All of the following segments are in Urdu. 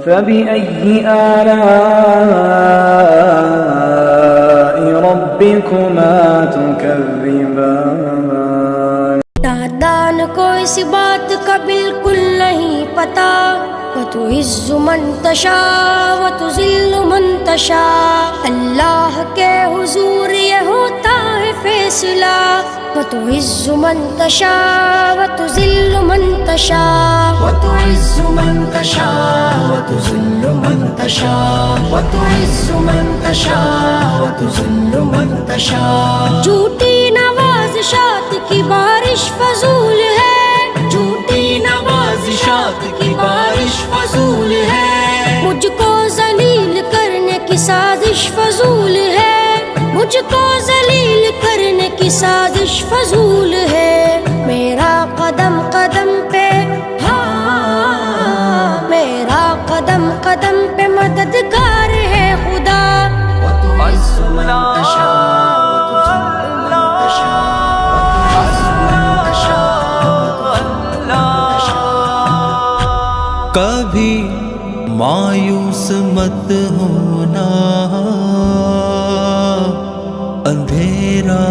فبأي آلاء ربكما تكذبان۔ نادان کو اس بات کا بالکل نہیں پتا، وتعز من تشاء وتذل من تشاء، اللہ کے حضور یہ ہوتا ہے فیصلہ، وتعز من تشاء وتذل من تشاء، وتعز من تشاء وتذل من تشاء، وتعز من تشاء وتذل من تشاء۔ جھوٹی نوازشات کی بارش فضول ہے، جھوٹی نوازشات کی بارش فضول ہے، مجھ کو ذلیل کرنے کی سازش فضول ہے، مجھ کو ذلیل کرنے کی سازش فضول ہے، میرا قدم قدم پہ میرا قدم قدم پہ مددگار ہے خدا۔ وتعز من تشاء وتذل من تشاء، وتعز من تشاء وتذل من تشاء۔ کبھی مایوس مت ہونا، اندھیرا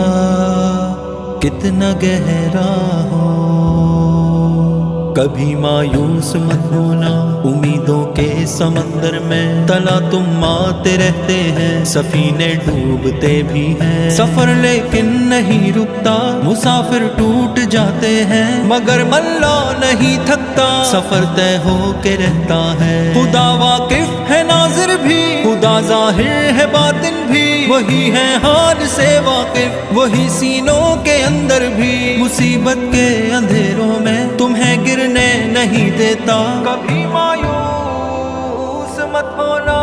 کتنا گہرا ہو، کبھی مایوس مت ہونا، امیدوں کے سمندر میں تلا تم آتے رہتے ہیں، سفینے ڈوبتے بھی ہیں، سفر لیکن نہیں رکتا، مسافر ٹوٹ جاتے ہیں مگر ملا نہیں تھکتا، سفر طے ہو کے رہتا ہے، خدا واقف ہے ناظر بھی، خدا ظاہر ہے باطن بھی، وہی ہے حال سے واقف، وہی سینوں کے اندر بھی، مصیبت کے اندھیروں میں تمہیں گرنے نہیں دیتا، کبھی مایوس مت ہونا۔